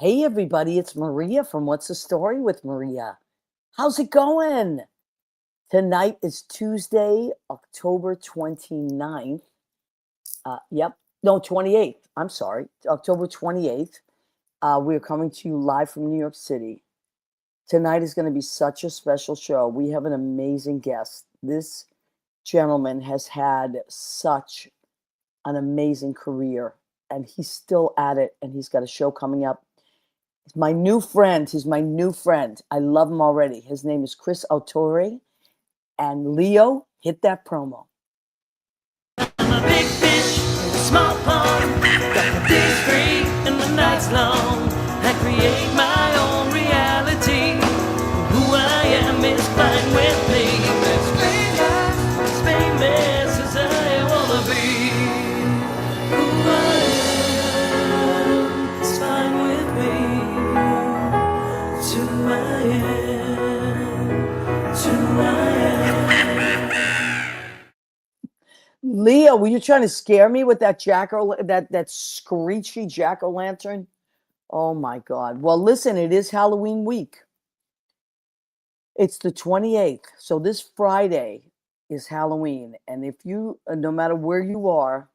Hey everybody, it's Maria from What's the Story with Maria. How's it going? Tonight is Tuesday, October 29th. Yep. No, 28th. I'm sorry. October 28th. We're coming to you live from New York City. Tonight is going to be such a special show. We have an amazing guest. This gentleman has had such an amazing career and he's still at it, and he's got a show coming up. He's my new friend. He's my new friend. I love him already. His name is Chris Autore. And Leo, hit that promo. I'm a big fish in a small pond. Got the days free and the nights long. I create my own reality. Who I am is fine with me. As famous as I wanna be. Who I am is fine with me. It's who I am. It's who I am. Leo, were you trying to scare me with that that screechy jack-o'-lantern? Oh my God. Well, listen, it is Halloween week. It's the 28th. So this Friday is Halloween. And if you, no matter where you are,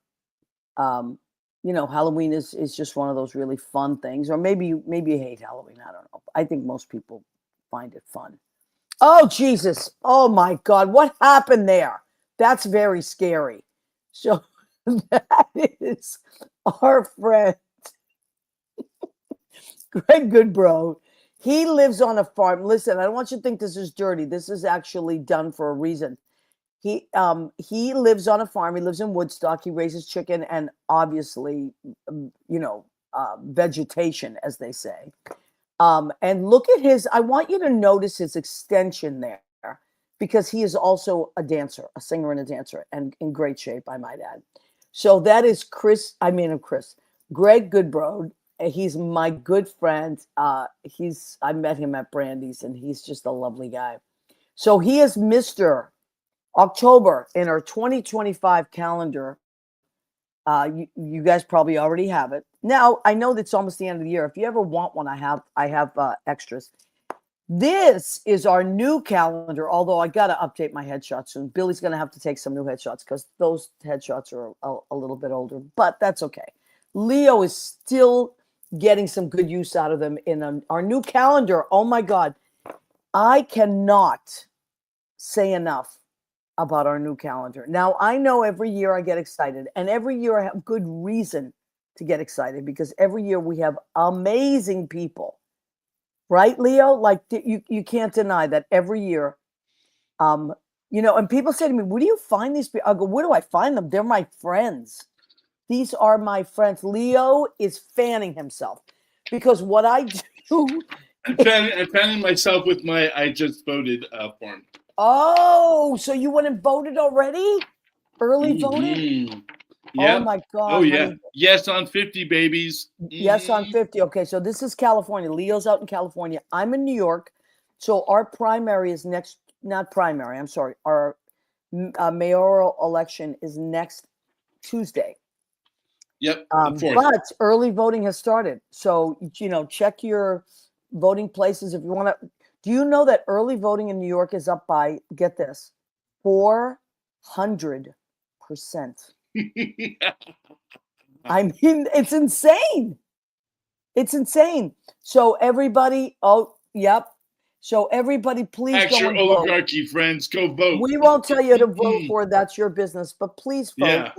Halloween is just one of those really fun things. Or maybe you hate Halloween. I don't know. I think most people find it fun. Oh, Jesus. Oh my God. What happened there? That's very scary. So that is our friend, Greg Goodbro. He lives on a farm. Listen, I don't want you to think this is dirty. This is actually done for a reason. He lives on a farm. He lives in Woodstock. He raises chicken and obviously, vegetation, as they say. And look at I want you to notice his extension there, because he is also a dancer, a singer and a dancer, and in great shape, I might add. So that is Greg Goodbro. He's my good friend. I met him at Brandy's, and he's just a lovely guy. So he is Mr. October in our 2025 calendar. You guys probably already have it. Now, I know that's almost the end of the year. If you ever want one, I have extras. This is our new calendar, although I got to update my headshots soon. Billy's going to have to take some new headshots because those headshots are a little bit older, but that's okay. Leo is still getting some good use out of them in our new calendar. Oh my God. I cannot say enough about our new calendar. Now, I know every year I get excited, and every year I have good reason to get excited because every year we have amazing people. Right, Leo? Like you can't deny that every year, and people say to me, where do you find these people? I go, where do I find them? They're my friends. These are my friends. Leo is fanning himself because what I do. I'm fanning myself with my I just voted form. Oh, so you went and voted already? Early voted? Yep. Oh my God. Oh yeah. Yes on 50, babies. Yes on 50. Okay, so this is California. Leo's out in California. I'm in New York. So our primary is not primary, I'm sorry. Our mayoral election is next Tuesday. Yep. But early voting has started. So, check your voting places if you want to. Do you know that early voting in New York is up by, get this, 400%? I mean, it's insane. It's insane. So everybody, So everybody, please Ask go your and oligarchy vote. friends, go vote. We won't tell you to vote for. That's your business. But please vote. Yeah.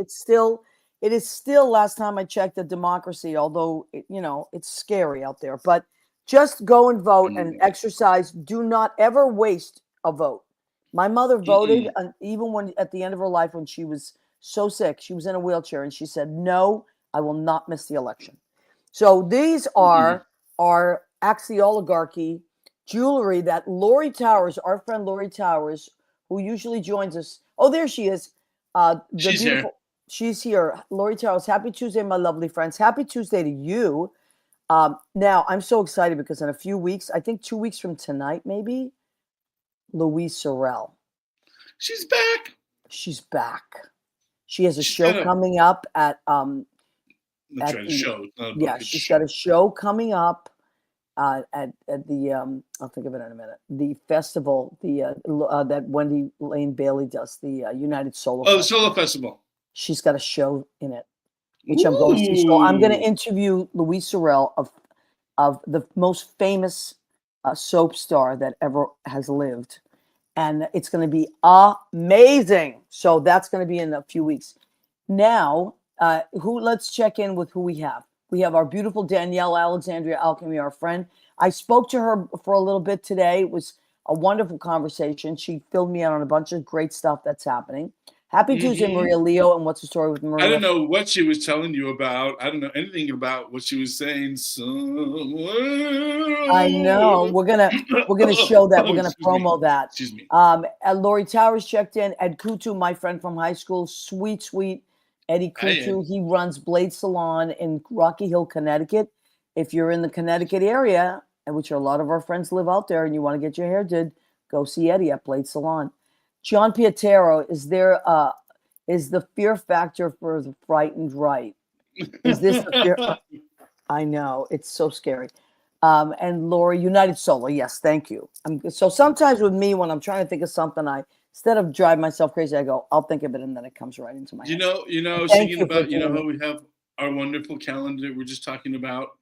It is still, last time I checked, a democracy, although, it's scary out there. But just go and vote and exercise. Do not ever waste a vote. My mother voted, even when at the end of her life, when she was so sick, she was in a wheelchair, and she said, no, I will not miss the election. So these are our Axioligarchy jewelry that Lori Towers, our friend Lori Towers, who usually joins us. Oh, there she is. She's here. She's here. Lori Towers, happy Tuesday, my lovely friends. Happy Tuesday to you. Now, I'm so excited because in a few weeks, I think 2 weeks from tonight, maybe, Louise Sorrell. She's back. She's back. She has a show coming up at show. she's got a show coming up at the I'll think of it in a minute. The festival, that Wendy Lane Bailey does, the United Solo Oh, the Festival. Solo Festival. She's got a show in it, which I'm going to see. So I'm going to interview Louise Sorel of the most famous soap star that ever has lived, and it's going to be amazing. So that's going to be in a few weeks. Now, let's check in with who we have. We have our beautiful Danielle Alexandria Alchemy, our friend. I spoke to her for a little bit today. It was a wonderful conversation. She filled me in on a bunch of great stuff that's happening. Happy Tuesday, Maria Leo, and what's the story with Maria? I don't know what she was telling you about. I don't know anything about what she was saying. I know. We're gonna show that. We're gonna promo that. Excuse me. Lori Towers checked in. Ed Kutu, my friend from high school, sweet Eddie Kutu. He runs Blade Salon in Rocky Hill, Connecticut. If you're in the Connecticut area, and which a lot of our friends live out there, and you want to get your hair did, go see Eddie at Blade Salon. John Pietero, is the fear factor for the frightened right? Is this the fear? I know, it's so scary. And Lori, United Solar, yes, thank you. So sometimes with me, when I'm trying to think of something, instead of drive myself crazy, I go, I'll think of it, and then it comes right into my head. Thinking about, how we have our wonderful calendar we're just talking about.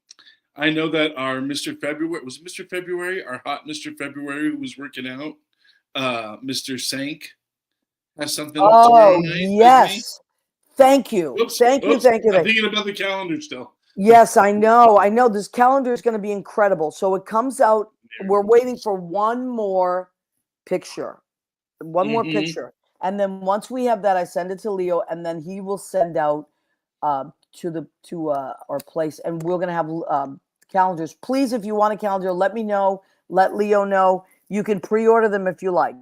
I know that our Mr. February, was it Mr. February? Our hot Mr. February who was working out, Mr. Sank, has something tomorrow night. Yes. Thank you. Thank you. I'm thinking about the calendar still. Yes, I know. This calendar is going to be incredible. So it comes out. We're waiting for one more picture. And then once we have that, I send it to Leo, and then he will send out to our place, and we're going to have calendars. Please, if you want a calendar, let me know. Let Leo know. You can pre-order them if you like,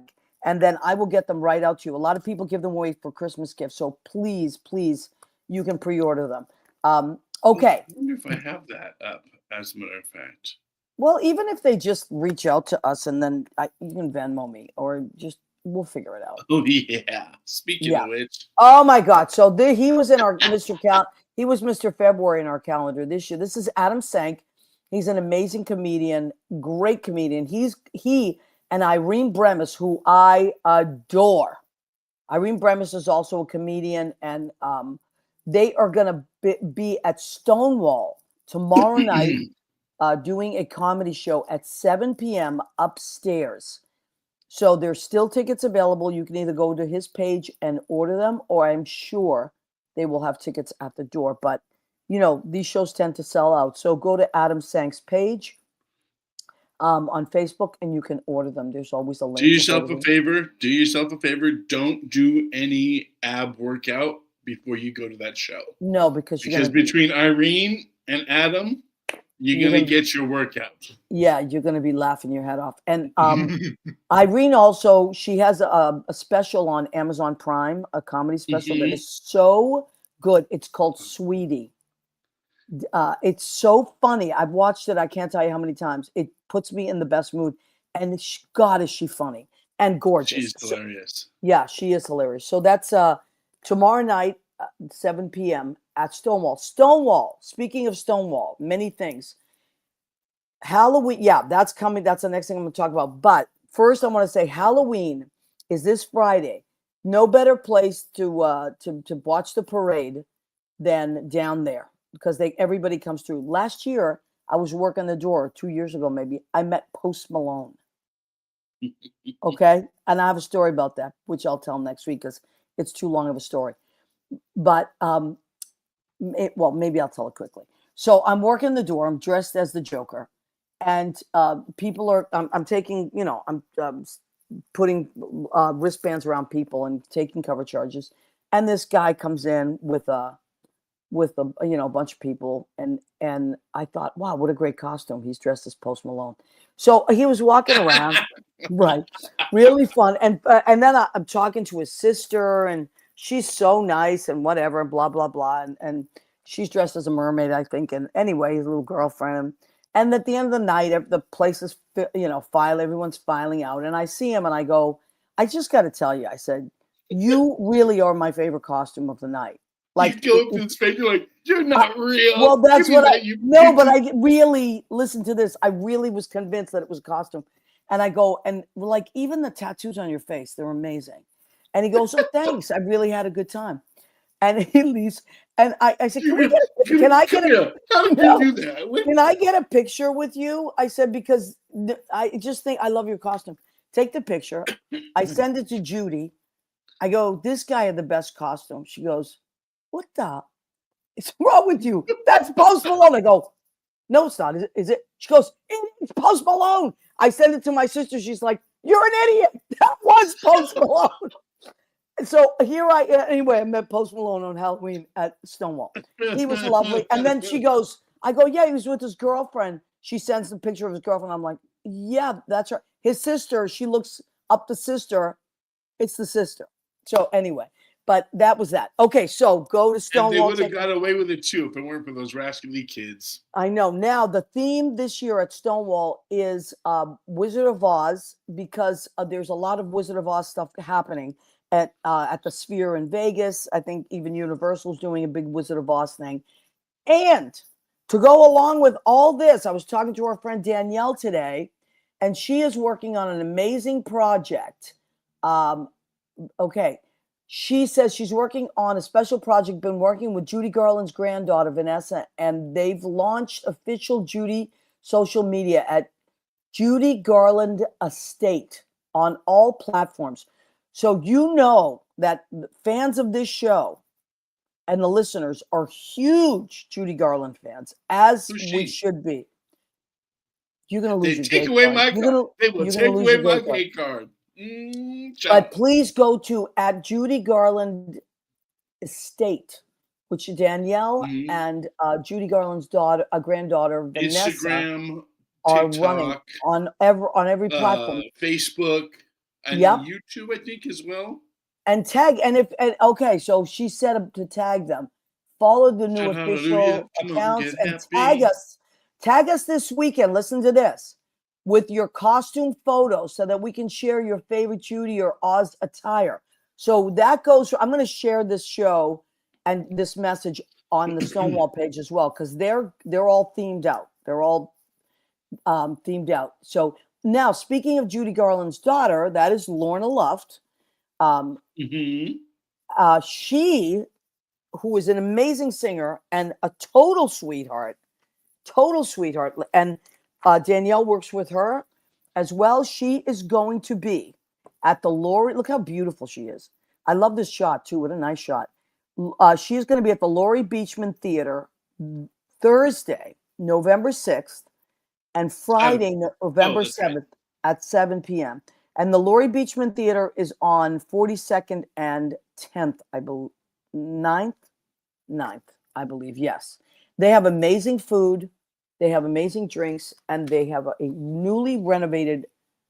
and then I will get them right out to you. A lot of people give them away for Christmas gifts, so please, you can pre-order them. Okay. I wonder if I have that up, as a matter of fact. Well, even if they just reach out to us, and then you can Venmo me, or we'll figure it out. Oh yeah. Speaking of which. Oh my God. So he was in our he was Mr. February in our calendar this year. This is Adam Sank. He's an amazing comedian, great comedian. He and Irene Bremis, who I adore. Irene Bremis is also a comedian, and they are going to be at Stonewall tomorrow night doing a comedy show at 7 p.m. upstairs. So there's still tickets available. You can either go to his page and order them, or I'm sure they will have tickets at the door. But, these shows tend to sell out. So go to Adam Sank's page on Facebook, and you can order them. There's always a link. Do yourself a favor. Don't do any ab workout before you go to that show. No, because between Irene and Adam, you're going to get your workout. Yeah, you're going to be laughing your head off. And Irene also, she has a special on Amazon Prime, a comedy special that is so good. It's called Sweetie. It's so funny. I've watched it. I can't tell you how many times. It puts me in the best mood. And God, is she funny and gorgeous. She's hilarious. Yeah, she is hilarious. So that's tomorrow night, 7 p.m. at Stonewall. Stonewall. Speaking of Stonewall, many things. Halloween. Yeah, that's coming. That's the next thing I'm going to talk about. But first, I want to say Halloween is this Friday. No better place to watch the parade than down there, because everybody comes through. Last year, I was working the door 2 years ago, maybe. I met Post Malone. Okay. And I have a story about that, which I'll tell next week because it's too long of a story. But, maybe I'll tell it quickly. So I'm working the door. I'm dressed as the Joker. And people are, I'm taking, I'm putting wristbands around people and taking cover charges. And this guy comes in with a bunch of people, and I thought, wow, what a great costume. He's dressed as Post Malone. So he was walking around, right? Really fun. And then I'm talking to his sister, and she's so nice and whatever, and blah, blah, blah. And she's dressed as a mermaid, I think. And anyway, his little girlfriend. And at the end of the night, the place is, everyone's filing out. And I see him and I go, I just got to tell you, I said, you really are my favorite costume of the night. Like, you go up to his face, you're like, you're not real. well, that's Give me what that, you no, but bitches. I really, listen to this. I really was convinced that it was a costume. And I go, and like, even the tattoos on your face, they're amazing. And he goes, oh, thanks. I really had a good time. And he leaves. And I said, can we get can I get Come a here. How did no, you do that? can I get a picture with you? I said, because I just think I love your costume. Take the picture. I send it to Judy. I go, this guy had the best costume. She goes, what the is wrong with you? That's Post Malone. I go, no, it's not. Is it? She goes, it's Post Malone. I send it to my sister. She's like, you're an idiot. That was Post Malone. So here I am. Anyway, I met Post Malone on Halloween at Stonewall. He was lovely. And then she goes, I go, yeah, he was with his girlfriend. She sends the picture of his girlfriend. I'm like, yeah, that's right. His sister, she looks up the sister. It's the sister. So anyway, but that was that. Okay, so go to And they Stonewall. would have got away with it too if it weren't for those rascally kids. I know. Now the theme this year at Stonewall is Wizard of Oz because there's a lot of Wizard of Oz stuff happening at the Sphere in Vegas. I think even Universal's doing a big Wizard of Oz thing. And to go along with all this, I was talking to our friend Danielle today, and she is working on an amazing project. Okay. She says she's working on a special project, been working with Judy Garland's granddaughter, Vanessa, and they've launched official Judy social media at Judy Garland Estate on all platforms. So you know that fans of this show and the listeners are huge Judy Garland fans, as Who's we she? should be. You're going to They lose your take gay away card. my card. They will You're going take to lose away your my gay card. gay card. But please go to at Judy Garland Estate, which Danielle and Judy Garland's daughter, a granddaughter, Vanessa, Instagram, are running TikTok, on every platform. Facebook, and Yep. YouTube, I think, as well. And tag okay, so she set up to tag them. Follow the new Shout hallelujah. official Come on, accounts get and happy. tag us this weekend. Listen to this with your costume photos so that we can share your favorite Judy or Oz attire. So that goes. I'm going to share this show and this message on the Stonewall page as well because they're all themed out. They're all themed out. So now, speaking of Judy Garland's daughter, that is Lorna Luft. She, who is an amazing singer and a total sweetheart, and Danielle works with her as well. She is going to be at the Laurie. Look how beautiful she is. I love this shot too. What a nice shot. She is going to be at the Laurie Beachman Theater Thursday, November 6th, and Friday, November 7th at 7 p.m. And the Laurie Beachman Theater is on 42nd and 10th, I believe, 9th, I believe, yes. They have amazing food, they have amazing drinks, and they have a newly renovated,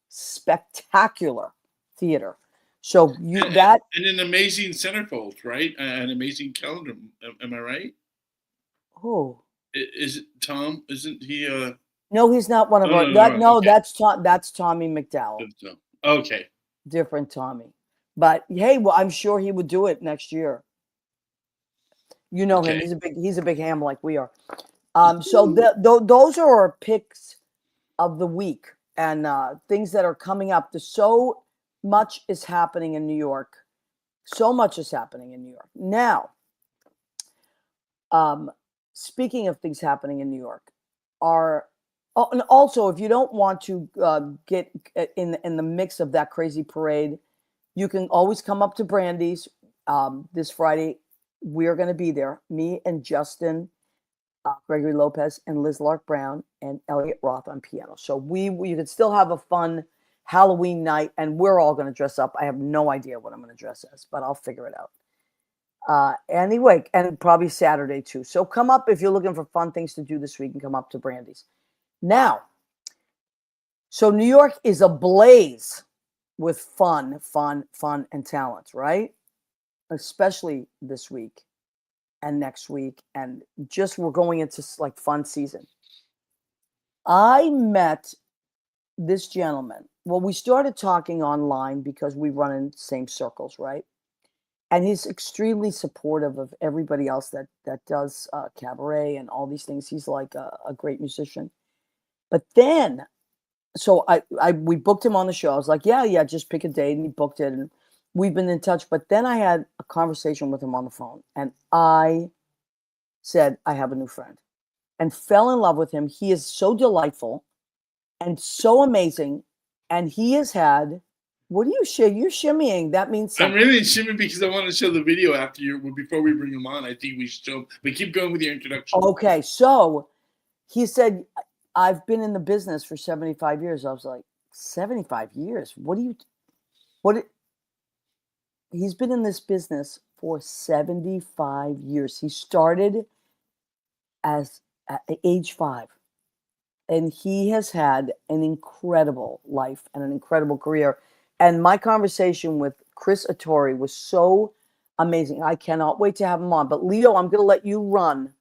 spectacular theater. So and an amazing centerfold, right? An amazing calendar. Am I right? Oh. Is it Tom? Isn't he No, he's not one of our okay. that's Tommy McDowell. Okay. Different Tommy. But hey, well, I'm sure he would do it next year. You know him. He's a big ham like we are. So those are our picks of the week and things that are coming up. There's so much is happening in New York. So much is happening in New York. Now, speaking of things happening in New York, and also if you don't want to get in the mix of that crazy parade, you can always come up to Brandy's this Friday. We're going to be there. Me and Justin, Gregory Lopez, and Liz Lark Brown, and Elliot Roth on piano. So you can still have a fun Halloween night, and we're all going to dress up. I have no idea what I'm going to dress as, but I'll figure it out. Anyway, and probably Saturday too. So come up if you're looking for fun things to do this week and come up to Brandy's. Now, so New York is ablaze with fun, and talent, right? Especially this week and next week. And just we're going into like fun season. I met this gentleman. Well, we started talking online because we run in the same circles, right? and he's extremely supportive of everybody else that does cabaret and all these things. He's like a great musician. But then, so we booked him on the show. I was like, yeah, just pick a date, and he booked it, and we've been in touch. But then I had a conversation with him on the phone, and I said, I have a new friend, and fell in love with him. He is so delightful and so amazing, and he has had. What do you share? You're shimmying. That means I'm something. really shimming because I want to show the video after before we bring him on. I think we should show him. But keep going with your introduction. Okay, so he said, I've been in the business for 75 years. I was like, 75 years? He's been in this business for 75 years. He started at age 5, and he has had an incredible life and an incredible career. And my conversation with Chris Autore was so amazing. I cannot wait to have him on. But Leo, I'm going to let you run.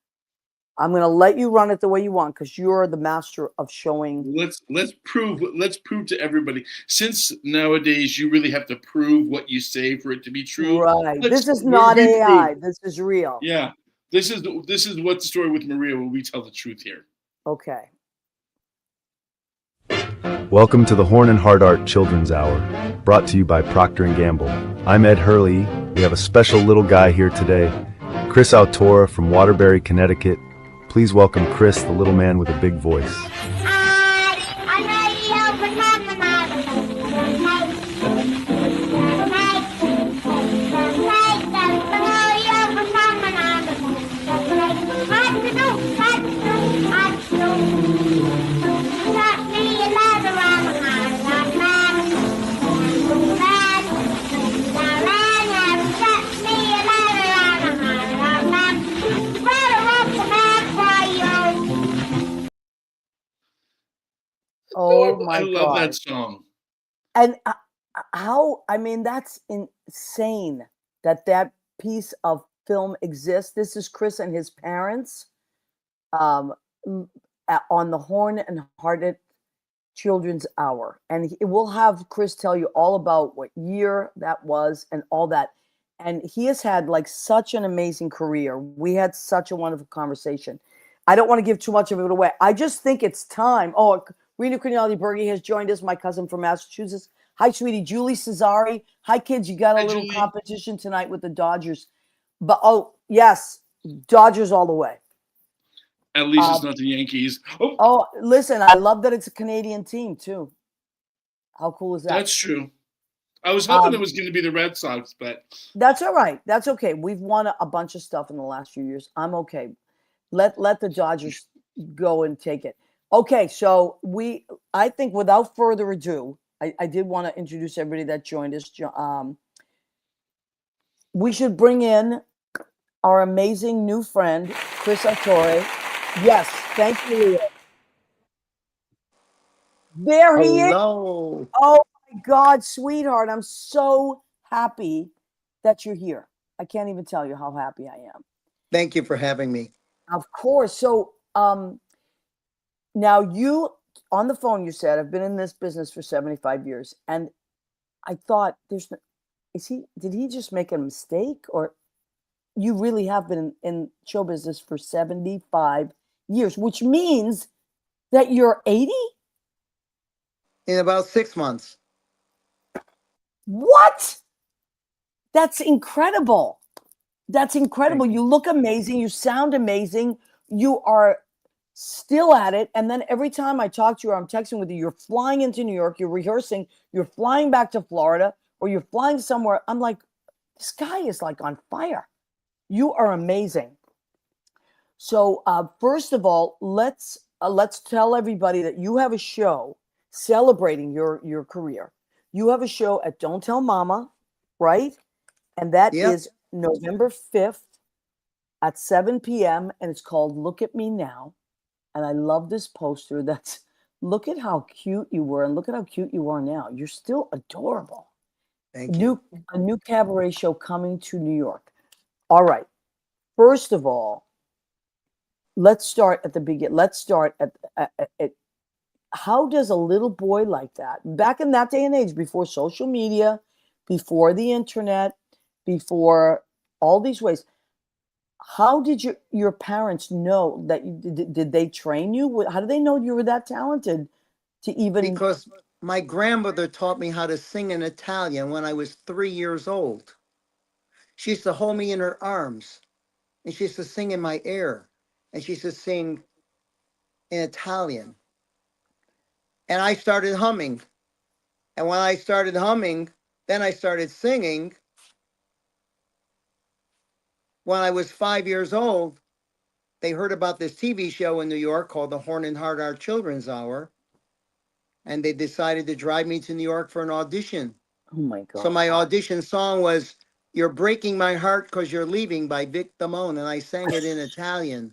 I'm going to let you run it the way you want, because you're the master of showing. Let's prove to everybody. Since nowadays you really have to prove what you say for it to be true. Right. This is not AI. This is real. Yeah. This is what the story with Maria, where we tell the truth here. Okay. Welcome to the Horn and Hard Art Children's Hour, brought to you by Procter & Gamble. I'm Ed Hurley. We have a special little guy here today, Chris Autore from Waterbury, Connecticut. Please welcome Chris, the little man with a big voice. Oh my I love God. that song. And I mean, that's insane that piece of film exists. This is Chris and his parents on the Horn and Hearted Children's Hour. And we'll have Chris tell you all about what year that was and all that. And he has had like such an amazing career. We had such a wonderful conversation. I don't want to give too much of it away. I just think it's time. Oh, Rena Crinelli Berge has joined us, my cousin from Massachusetts. Hi, sweetie. Julie Cesari. Hi, kids. You got a little Julie. competition tonight with the Dodgers. But, oh, yes, Dodgers all the way. At least it's not the Yankees. Oh, listen, I love that it's a Canadian team, too. How cool is that? That's true. I was hoping it was going to be the Red Sox, but that's all right. That's okay. We've won a bunch of stuff in the last few years. I'm okay. Let the Dodgers go and take it. Okay, so I think without further ado, I did want to introduce everybody that joined us. We should bring in our amazing new friend, Chris Autore. Yes, thank you. There he is. Hello. Oh my God, sweetheart. I'm so happy that you're here. I can't even tell you how happy I am. Thank you for having me. Of course. So now you on the phone, you said, I've been in this business for 75 years. And I thought did he just make a mistake? Or you really have been in show business for 75 years, which means that you're 80? In about 6 months. What? That's incredible. That's incredible. You look amazing. You sound amazing. You are still at it. And then every time I talk to you or I'm texting with you, you're flying into New York, you're rehearsing, you're flying back to Florida, or you're flying somewhere. I'm like, this guy is like on fire. You are amazing. So first of all, let's tell everybody that you have a show celebrating your career. You have a show at Don't Tell Mama, right? And that is November 5th at 7 p.m. And it's called Look at Me Now. And I love this poster. Look at how cute you were and look at how cute you are now. You're still adorable. Thank you. A new cabaret show coming to New York. All right. First of all, let's start at the beginning. Let's start at how does a little boy like that, back in that day and age, before social media, before the internet, before all these ways. How did your parents know that did they train you? How did they know you were that talented to even? Because my grandmother taught me how to sing in Italian when I was 3 years old. She used to hold me in her arms and she used to sing in my ear and she used to sing in Italian. And I started humming. And when I started humming, then I started singing. When I was 5 years old, they heard about this TV show in New York called the Horn and Hardart Children's Hour. And they decided to drive me to New York for an audition. Oh my So God. my audition song was "You're Breaking My Heart Because You're Leaving" by Vic Damone, and I sang it in Italian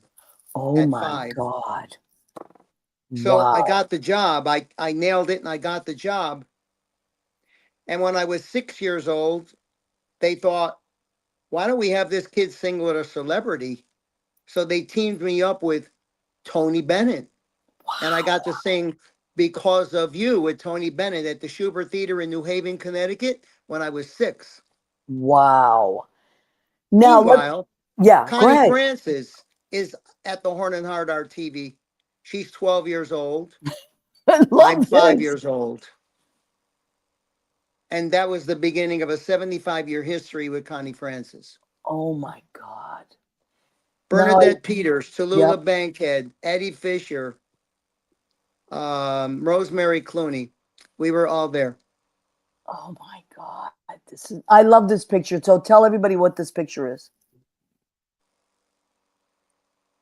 Oh at my 5. God. So I Wow. got the job. I nailed it and I got the job. And when I was 6 years old, they thought, why don't we have this kid sing with a celebrity? So they teamed me up with Tony Bennett. And I got to sing "Because of You" with Tony Bennett at the Schubert Theater in New Haven, Connecticut when I was 6. Wow. Now Meanwhile, yeah, go Connie ahead. Francis is at the Horn and Hardart TV. She's 12 years old. I I'm love 5 this. years old. And that was the beginning of a 75-year history with Connie Francis. Oh my God. Now, Bernadette Peters, yep. Tallulah Bankhead, Eddie Fisher, Rosemary Clooney. We were all there. Oh my God. I love this picture. So tell everybody what this picture is.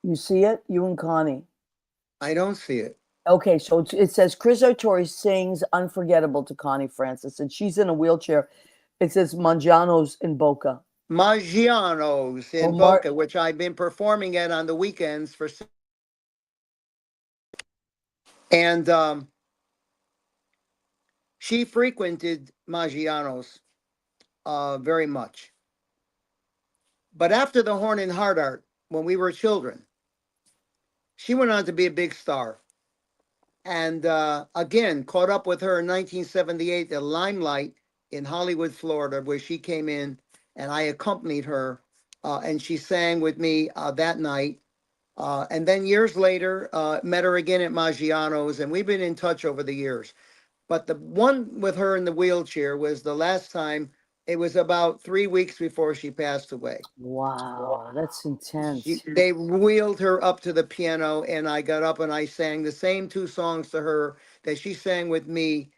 You see it? You and Connie. I don't see it. Okay, so it says Chris Autore sings "Unforgettable" to Connie Francis, and she's in a wheelchair. It says Mangiano's in Boca. Maggiano's Oh, in Boca, which I've been performing at on the weekends for. And she frequented Maggiano's very much. But after the Horn and Hardart, when we were children, she went on to be a big star. And again, caught up with her in 1978 at Limelight in Hollywood, Florida, where she came in and I accompanied her. And she sang with me that night. And then years later, met her again at Maggiano's, and we've been in touch over the years. But the one with her in the wheelchair was the last time. It was about 3 weeks before she passed away. wow, that's intense. They wheeled her up to the piano, and I got up and I sang the same 2 songs to her that she sang with me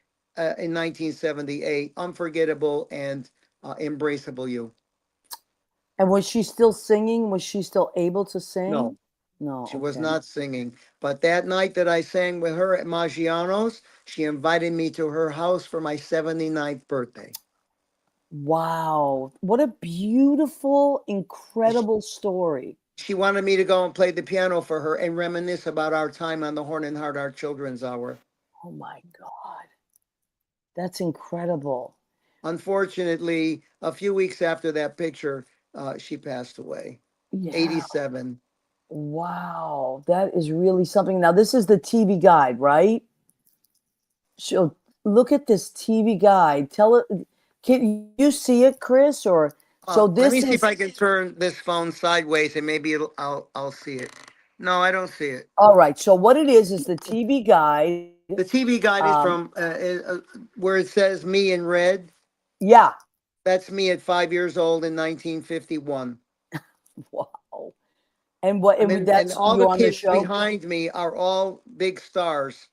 in 1978, "Unforgettable" and "Embraceable You." And was she still singing? Was she still able to sing? No, No, she was okay. not singing. But that night that I sang with her at Maggiano's, she invited me to her house for my 79th birthday. Wow, what a beautiful, incredible story. She wanted me to go and play the piano for her and reminisce about our time on the Horn and Hardart Children's Hour. Oh my God, that's incredible. Unfortunately, a few weeks after that picture, she passed away. Yeah. 87. Wow, that is really something. Now, this is the TV guide, right? So look at this TV guide. Tell it. Can you see it, Chris? Or so Let this me see if is I can turn this phone sideways and maybe I'll see it. No, I don't see it. all right. So what it is the TV guide. The TV guide is from where it says "me" in red. Yeah. That's me at 5 years old in 1951. Wow. And what? I mean, And and that's all you the on the kids show. behind me are all big stars.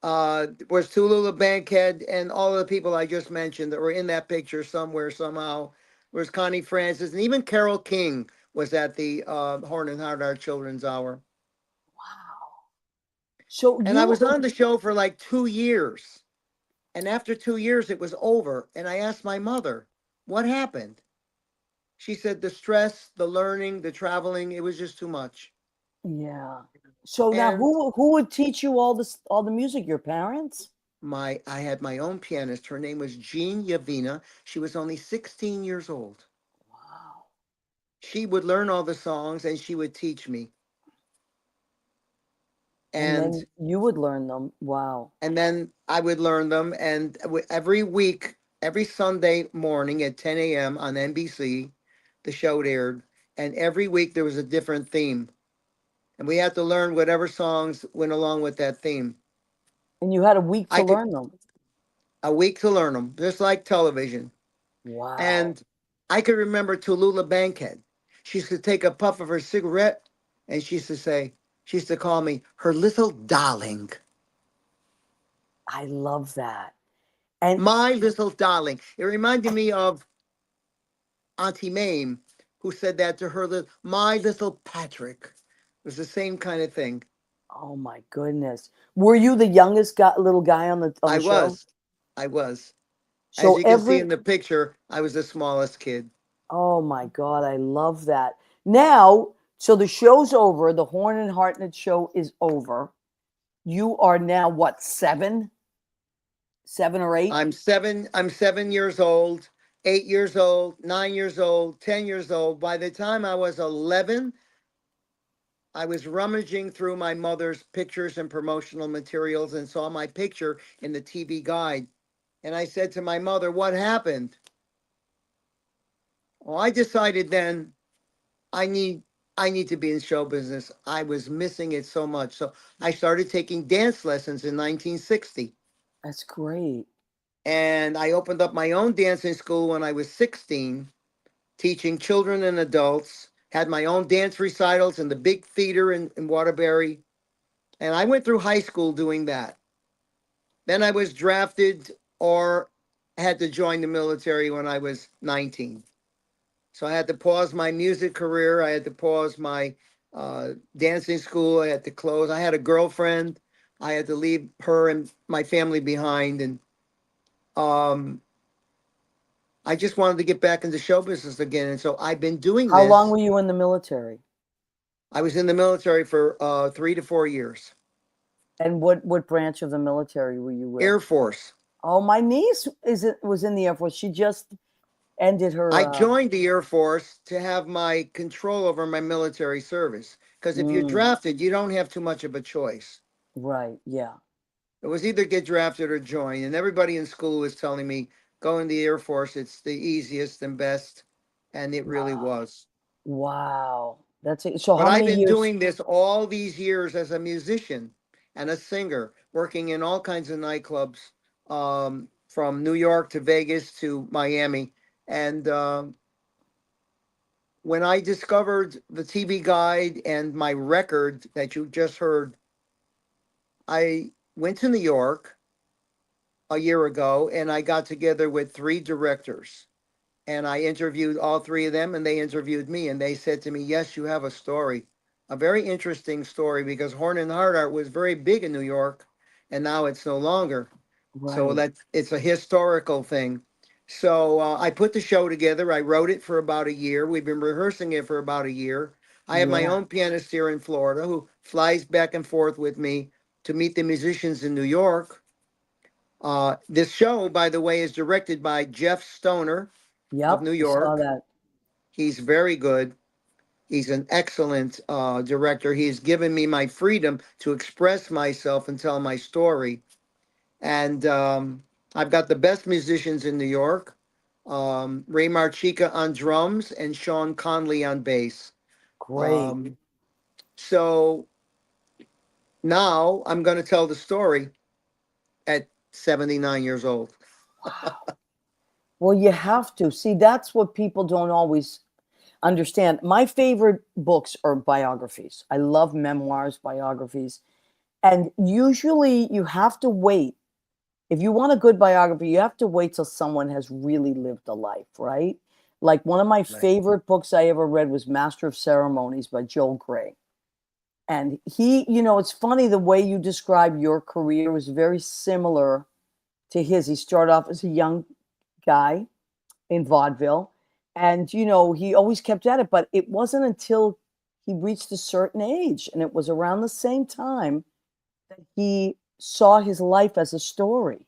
Was Tallulah Bankhead and all of the people I just mentioned that were in that picture somewhere, somehow. Was Connie Francis, and even Carole King was at the Horn and Hardart Children's Hour. Wow. So And I you. was on the show for like 2 years. And after 2 years, it was over. And I asked my mother, what happened? She said the stress, the learning, the traveling, it was just too much. Yeah. So now, And who would teach you all the music? Your parents? I had my own pianist. Her name was Jean Yavina. She was only 16 years old. Wow. She would learn all the songs and she would teach me. And And then you would learn them. Wow. and then I would learn them. And every week every Sunday morning at 10 a.m. on NBC. The show aired, and every week there was a different theme, and we had to learn whatever songs went along with that theme. And you had a week to I could learn them. a week to learn them, just like television. Wow. And I could remember Tallulah Bankhead. She used to take a puff of her cigarette, and she used to call me her little darling. I love that. And My little darling. It reminded me of Auntie Mame, who said that to her, my little Patrick. It was the same kind of thing. oh my goodness. Were you the youngest little guy on the I show? was. I was. As So you can see every in the picture, I was the smallest kid. oh my God, I love that. Now, so the show's over, the Horn and Hartnett show is over. You are now what, 7? 7 or 8? I'm 7 years old, 8 years old, 9 years old, 10 years old. By the time I was 11, I was rummaging through my mother's pictures and promotional materials and saw my picture in the TV guide. And I said to my mother, what happened? Well, I decided then I need I need to be in show business. I was missing it so much. So I started taking dance lessons in 1960. That's great. And I opened up my own dancing school when I was 16, teaching children and adults, had my own dance recitals in the big theater in Waterbury. And I went through high school doing that. Then I was drafted or had to join the military when I was 19. So I had to pause my music career. I had to pause my dancing school. I had to close. I had a girlfriend. I had to leave her and my family behind. And um, I just wanted to get back into show business again. And so I've been doing How long this. were you in the military? I was in the military for 3 to 4 years. And what branch of the military were you with? Air Force. Oh, my niece was in the Air Force. She just ended her I joined the Air Force to have my control over my military service. Because if you're mm, drafted, you don't have too much of a choice. right, yeah. It was either get drafted or join. And everybody in school was telling me, go in the Air Force. It's the easiest and best. And it really Wow. was. Wow. That's it. So But how I've many been years? doing this all these years as a musician and a singer, working in all kinds of nightclubs, from New York to Vegas to Miami. And when I discovered the TV guide and my record that you just heard, I went to New York a year ago and I got together with 3 directors and I interviewed all 3 of them and they interviewed me and they said to me, yes, you have a story, a very interesting story because Horn and Hard Art was very big in New York and now it's no longer. So Right. it's a historical thing. So I put the show together. I wrote it for about a year. We've been rehearsing it for about a year. I have my Yeah. own pianist here in Florida who flies back and forth with me to meet the musicians in New York. This show, by the way, is directed by Jeff Stoner of Yep. New I saw York. that. He's very good. He's an excellent director. He's given me my freedom to express myself and tell my story. And I've got the best musicians in New York. Ray Marchica on drums and Sean Conley on bass. Great. Um, so now I'm going to tell the story at 79 years old. Well, you have to. See, that's what people don't always understand. My favorite books are biographies. I love memoirs, biographies. And usually you have to wait. If you want a good biography, you have to wait till someone has really lived a life, right? Like one of my Right. favorite books I ever read was Master of Ceremonies by Joel Gray. And he, it's funny the way you describe your career was very similar to his. He started off as a young guy in vaudeville, and he always kept at it. But it wasn't until he reached a certain age, and it was around the same time that he saw his life as a story.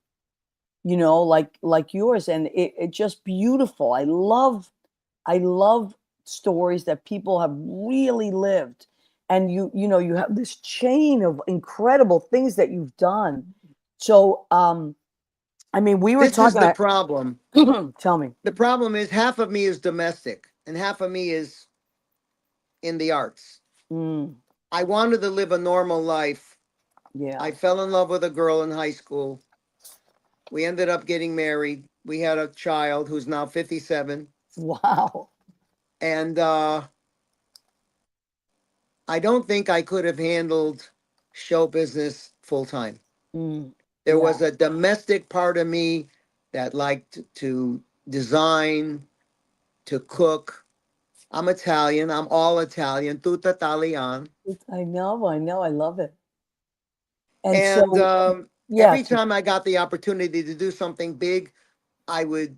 Like yours, and it just beautiful. I love stories that people have really lived, and you have this chain of incredible things that you've done. So I mean, we were This is talking. the problem. Tell me. The problem is half of me is domestic and half of me is in the arts. Mm, I wanted to live a normal life. yeah. I fell in love with a girl in high school. We ended up getting married. We had a child who's now 57. Wow. And I don't think I could have handled show business full time. Mm, There yeah. was a domestic part of me that liked to design, to cook. I'm Italian. I'm all Italian. Tutta Italian. I know. I know. I love it. And And so, yeah. every time I got the opportunity to do something big, I would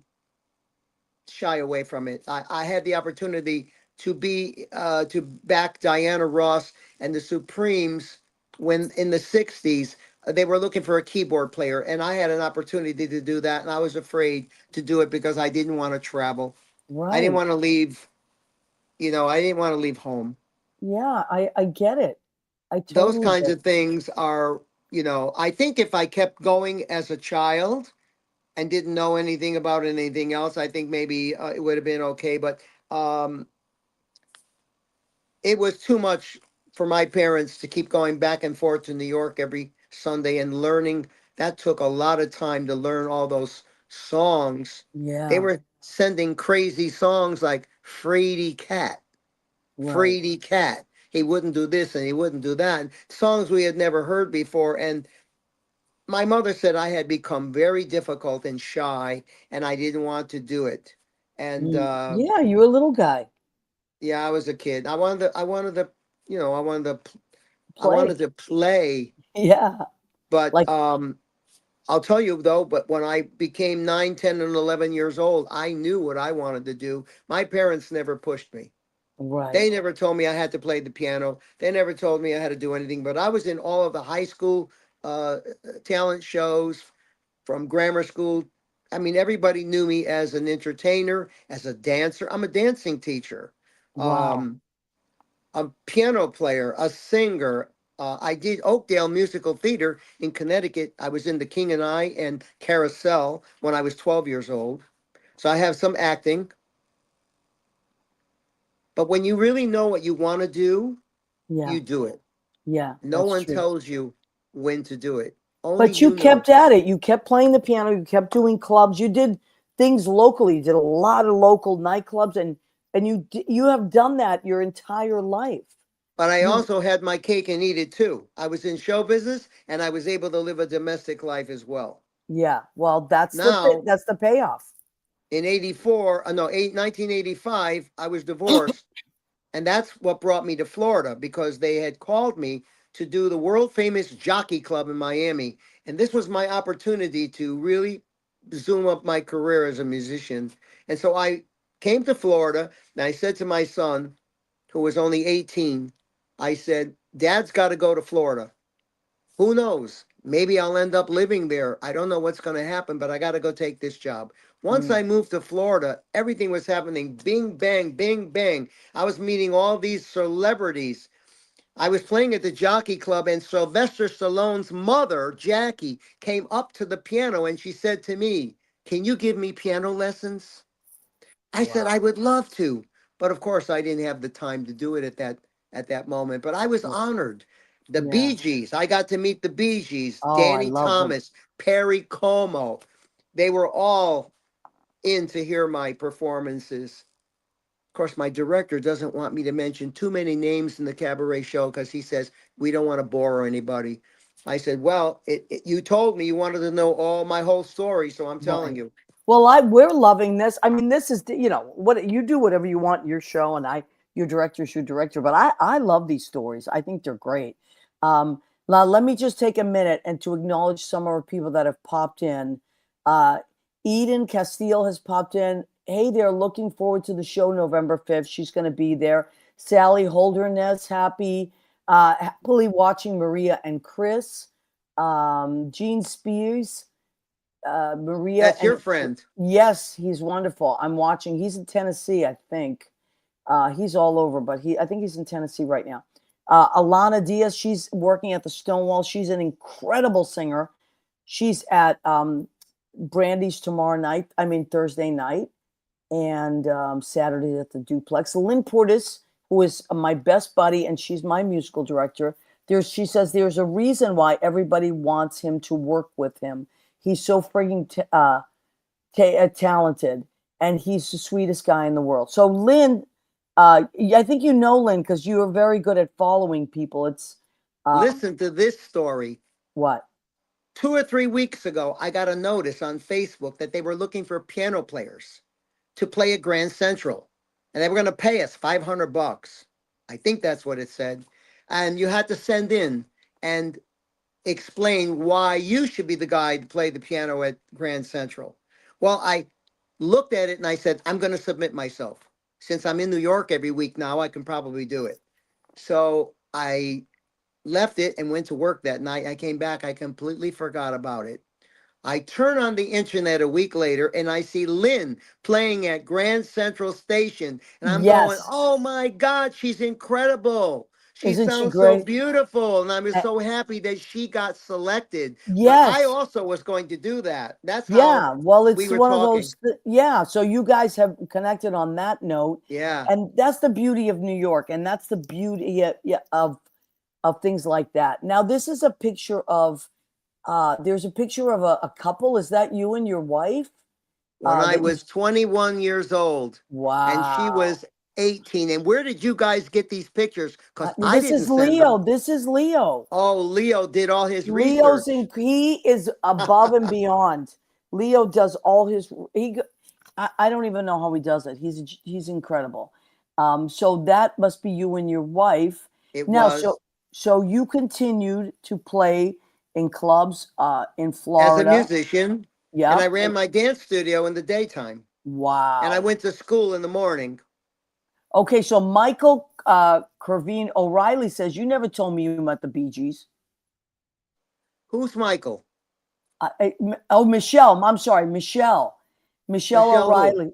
shy away from it. I had the opportunity to back Diana Ross and the Supremes when in the 60s they were looking for a keyboard player, and I had an opportunity to do that, and I was afraid to do it because I didn't want to travel. I didn't Right. want to leave, I didn't want to leave home. Yeah. I get it. I Those totally kinds get of it. things are, I think if I kept going as a child and didn't know anything about anything else, I think maybe it would have been okay. But um, it was too much for my parents to keep going back and forth to New York every Sunday and learning. That took a lot of time to learn all those songs. They Yeah. were sending crazy songs like Fraidy Cat, Right. Fraidy Cat. He wouldn't do this and he wouldn't do that. And songs we had never heard before. And my mother said I had become very difficult and shy and I didn't want to do it. And Yeah. You're a little guy. yeah, I was a kid. I wanted to I Play. wanted to play, Yeah. but Like, I'll tell you though, but when I became 9, 10, and 11 years old, I knew what I wanted to do. My parents never pushed me. right. They never told me I had to play the piano. They never told me I had to do anything, but I was in all of the high school uh, talent shows from grammar school. I mean, everybody knew me as an entertainer, as a dancer. I'm a dancing teacher. Wow. Um, a piano player, a singer. I did Oakdale Musical Theater in Connecticut. I was in The King and I and Carousel when I was 12 years old. So I have some acting. But when you really know what you want to do, Yeah. you do it. Yeah. No That's one true. tells you when to do it. Only But you you know. kept at it. You kept playing the piano. You kept doing clubs. You did things locally. You did a lot of local nightclubs, and you have done that your entire life. But I You, also had my cake and eat it too. I was in show business and I was able to live a domestic life as well. yeah. Well, Now, that's the payoff. in 84, no, 1985, I was divorced. And that's what brought me to Florida because they had called me to do the world famous Jockey Club in Miami. And this was my opportunity to really zoom up my career as a musician. And so I came to Florida and I said to my son, who was only 18, I said, Dad's got to go to Florida. Who knows? Maybe I'll end up living there. I don't know what's going to happen, but I got to go take this job. Once Mm, I moved to Florida, everything was happening. Bing, bang, bing, bang. I was meeting all these celebrities. I was playing at the Jockey Club, and Sylvester Stallone's mother, Jackie, came up to the piano and she said to me, Can you give me piano lessons? I said wow. I would love to, but of course I didn't have the time to do it at that moment. But I was Yeah. honored. The Yeah. Bee Gees, I got to meet the Bee Gees, Oh, I Danny love them. Thomas, Perry Como. They were all in to hear my performances. Of course, my director doesn't want me to mention too many names in the cabaret show because he says we don't want to bore anybody. I said, well, you told me you wanted to know all my whole story, so I'm telling Right. you. Well, we're loving this. I mean, this is what you do, whatever you want in your show, and your director's your director. But I love these stories. I think they're great. Now let me just take a minute and to acknowledge some of our people that have popped in. Uh, Eden Castile has popped in. Hey, they're looking forward to the show November 5th. She's going to be there. Sally Holderness, happily watching Maria and Chris. Gene Spears, Maria That's and your friend. yes, he's wonderful. I'm watching. He's in Tennessee, I think. He's all over, but I think he's in Tennessee right now. Alana Diaz, she's working at the Stonewall. She's an incredible singer. She's at Brandy's tomorrow night. I mean Thursday night, and Saturday at the Duplex. Lynn Portis, who is my best buddy, and she's my musical director. She says there's a reason why everybody wants him to work with him. He's so frigging talented, and he's the sweetest guy in the world. So Lynn, I think you know Lynn because you are very good at following people. It's Listen to this story. what? 2 or 3 weeks ago, I got a notice on Facebook that they were looking for piano players to play at Grand Central, and they were going to pay us $500. I think that's what it said. And you had to send in and explain why you should be the guy to play the piano at Grand Central. Well, I looked at it and I said, I'm going to submit myself. Since I'm in New York every week now, I can probably do it. So I left it and went to work that night. I came back, I completely forgot about it. I turn on the internet a week later and I see Lynn playing at Grand Central Station. And I'm going, Yes. oh my God, she's incredible. She Isn't she sounds so great? beautiful. And I was Uh, so happy that she got selected. But I yes. also was going to do that. That's how Yeah. Well, we it's were one of talking. those. Yeah. So you guys have connected on that note, Yeah. and that's the beauty of New York, and that's the beauty of things like that. Now, this is a picture of. There's a picture of a couple. Is that you and your wife? When I That you. was 21 years old and she Wow. was 18. And where did you guys get these pictures? Because I This didn't is send Leo. them. This is Leo. Oh, Leo did all his Leo's research. in. He is above and beyond. Leo does all his. I don't even know how he does it. He's incredible. So that must be you and your wife. It Now, was so you continued to play in clubs in as a Florida. musician, and I Yep. ran my dance studio in the daytime, and I Wow. went to school in the morning. Okay, so Michael Kervine O'Reilly says you never told me you met the Bee Gees. Who's Michael? Michelle. I'm sorry, Michelle. Michelle Michelle who? O'Reilly.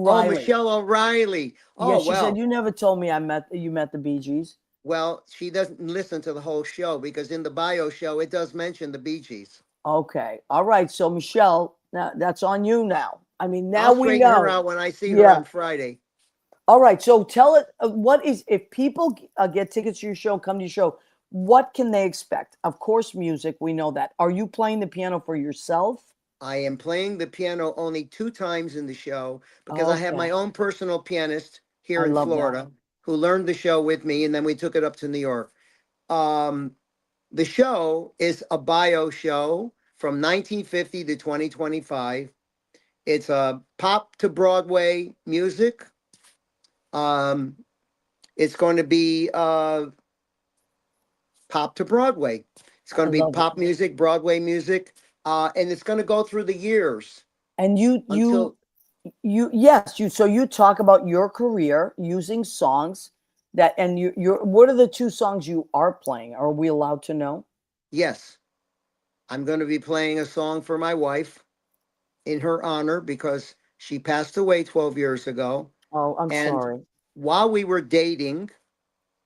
Oh, O'Reilly. Michelle O'Reilly. Yeah, Oh, she said well, you never told me you met the Bee Gees. well, she doesn't listen to the whole show because in the bio show, it does mention the Bee Gees. Okay. All right. So Michelle, now that's on you now. I mean, now I'll we straighten her know. out when I see her Yeah. on Friday. All right. So tell it what is if people get tickets to your show, come to your show, what can they expect? Of course, music, we know that. Are you playing the piano for yourself? I am playing the piano only 2 times in the show because I have Okay. my own personal pianist I here in love that. Florida who learned the show with me, and then we took it up to New York. Um, the show is a bio show from 1950 to 2025. It's a pop to Broadway music. Um, it's going to be pop to Broadway. It's going I to be love it. pop music, Broadway music, and it's going to go through the years And until yes, so you talk about your career using songs that and you're what are the two songs you are playing? Are we allowed to know? yes, I'm going to be playing a song for my wife in her honor because she passed away 12 years ago. Oh, I'm And sorry. while we were dating,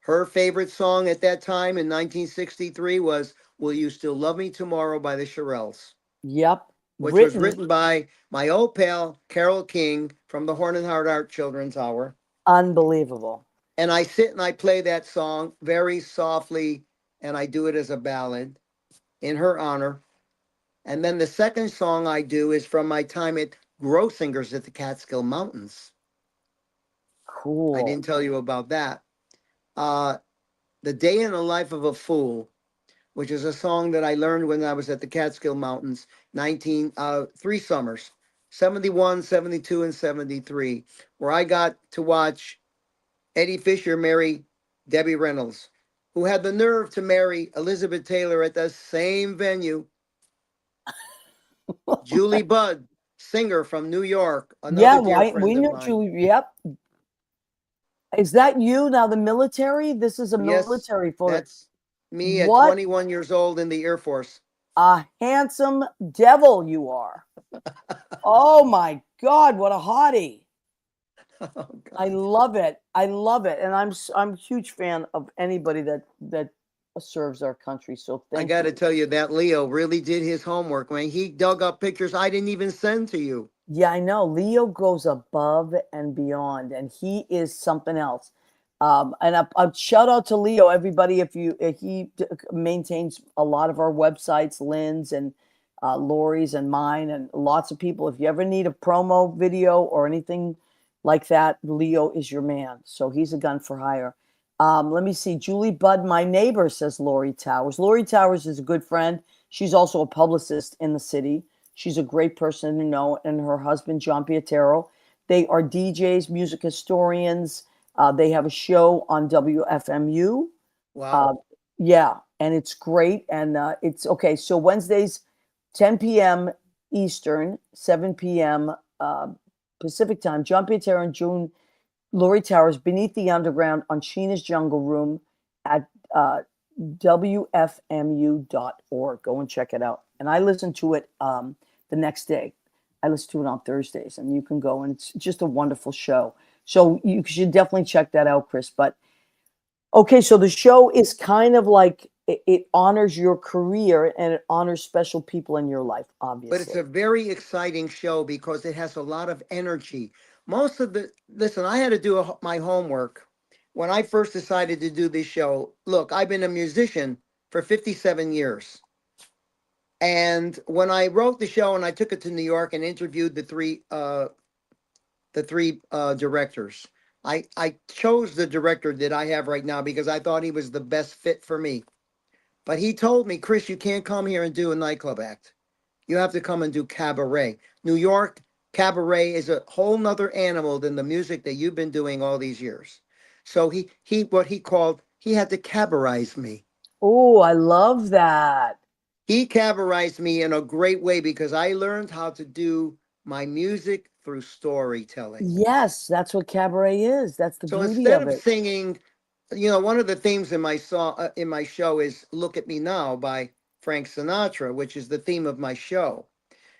her favorite song at that time in 1963 was Will You Still Love Me Tomorrow by the Shirelles, Yep. which was Written written by my old pal, Carole King from the Horn and Hard Art Children's Hour. unbelievable. And I sit and I play that song very softly, and I do it as a ballad in her honor. And then the second song I do is from my time at Grossinger's at the Catskill Mountains. I Cool. didn't tell you about that. Uh, The Day in the Life of a Fool, which is a song that I learned when I was at the Catskill Mountains, 3 summers, 71, 72, and 73, where I got to watch Eddie Fisher marry Debbie Reynolds, who had the nerve to marry Elizabeth Taylor at the same venue. Julie Budd, singer from New York, Yeah, another dear why we friend of knew mine. Julie. Yep. Is that you now? The military? This is a Yes, military photo. that's me at What 21 years old in the Air Force. a handsome devil you are. Oh my God, what a hottie. Oh, I God. love it. I love it. And I'm a huge fan of anybody that serves our country. So I thank got to you. tell you that Leo really did his homework, man. He dug up pictures I didn't even send to you. Yeah, I know. Leo goes above and beyond, and he is something else. And a shout out to Leo, everybody. If he maintains a lot of our websites, Lynn's and Lori's and mine, and lots of people. If you ever need a promo video or anything like that, Leo is your man. So he's a gun for hire. Let me see. Julie Budd, my neighbor, says Lori Towers. Lori Towers is a good friend. She's also a publicist in the city. She's a great person to know, and her husband, John Pietero. They are DJs, music historians. They have a show on WFMU. Wow. Yeah, and it's great. And it's okay. So Wednesdays, 10 p.m. Eastern, 7 p.m. Pacific time. John Pietero and June Lori Towers, Beneath the Underground on Sheena's Jungle Room at WFMU.org. Go and check it out. And I listen to it the next day. I listen to it on Thursdays, and you can go, and it's just a wonderful show. So you should definitely check that out, Chris. But okay, so the show is kind of like it honors your career and it honors special people in your life, But it's obviously. a very exciting show because it has a lot of energy. Most of the, listen, I had to do my homework when I first decided to do this show. Look, I've been a musician for 57 years. And when I wrote the show and I took it to New York and interviewed the three directors, I chose the director that I have right now because I thought he was the best fit for me. But he told me, Chris, you can't come here and do a nightclub act. You have to come and do cabaret. New York cabaret is a whole nother animal than the music that you've been doing all these years. So he had to cabarize me. Oh, I love that. He cabarized me in a great way because I learned how to do my music through storytelling. Yes, that's what cabaret is. That's the So beauty instead of of it. singing, one of the themes in my song in my show is "Look at Me Now" by Frank Sinatra, which is the theme of my show.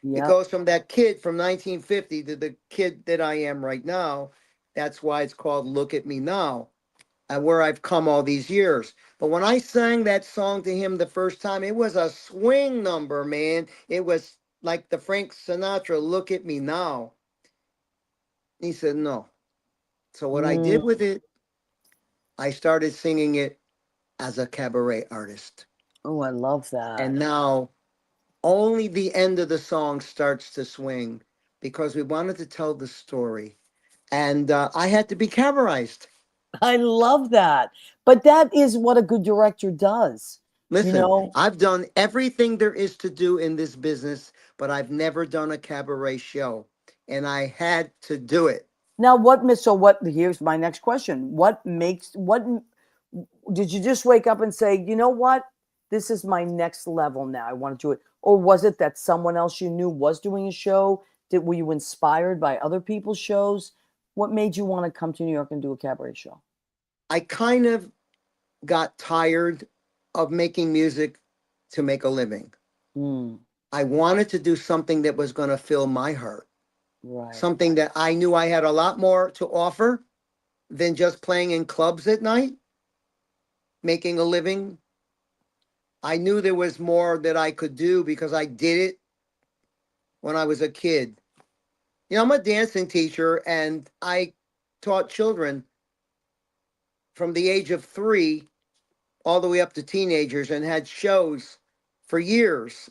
It Yeah. goes from that kid from 1950 to the kid that I am right now. That's why it's called "Look at Me Now," and where I've come all these years. But when I sang that song to him the first time, it was a swing number, man. It was like the Frank Sinatra "Look at Me Now." He said no. So what I did Mm. with it, I started singing it as a cabaret artist. Oh, I love that. And now only the end of the song starts to swing because we wanted to tell the story. And I had to be cabarized. I love that. But that is what a good director does. You Listen, know, I've done everything there is to do in this business, but I've never done a cabaret show. And I had to do it. now what here's my next question. What did you just wake up and say, you know what? This is my next level now. I want to do it. Or was it that someone else you knew was doing a show? Were you inspired by other people's shows? What made you want to come to New York and do a cabaret show? I kind of got tired of making music to make a living. Mm, I wanted to do something that was going to fill my heart, right. something that I knew I had a lot more to offer than just playing in clubs at night, making a living. I knew there was more that I could do because I did it when I was a kid. I'm a dancing teacher and I taught children from the age of 3 all the way up to teenagers and had shows for years.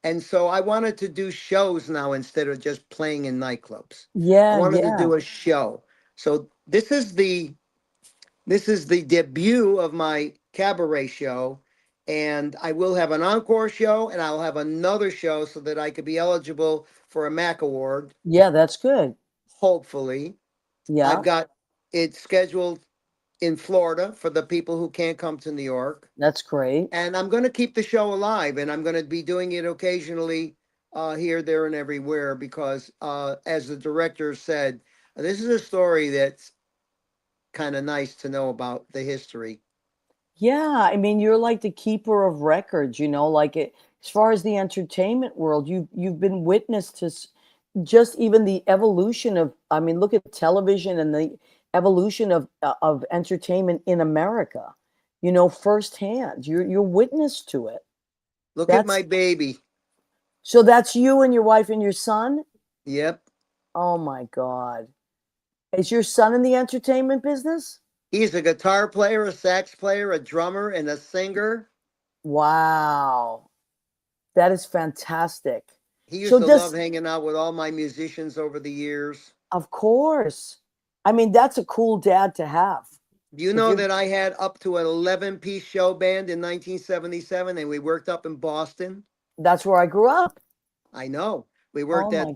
And so I wanted to do shows now instead of just playing in nightclubs. I Yeah, wanted to yeah. do a show. So this is the debut of my cabaret show, and I will have an encore show and I'll have another show so that I could be eligible for a Mac award, Yeah, that's good. hopefully. I've Yeah, got it scheduled in Florida for the people who can't come to New York. that's great. And I'm going to keep the show alive, and I'm going to be doing it occasionally here, there, and everywhere because, as the director said, this is a story that's kind of nice to know about the history. Yeah, I mean, you're like the keeper of records, like it as far as the entertainment world, you've been witness to just even the evolution of, I mean, look at television and the evolution of entertainment in America. you know, firsthand. You're witness to it. Look at That's my baby. so that's you and your wife and your son? Yep. Oh my God. Is your son in the entertainment business? He's a guitar player, a sax player, a drummer, and a singer. Wow. That is fantastic. He used So to love this, hanging out with all my musicians over the years. of course. I mean, that's a cool dad to have. Do you If know you're that I had up to an 11-piece show band in 1977 and we worked up in Boston? that's where I grew up. I know. We Oh worked my, at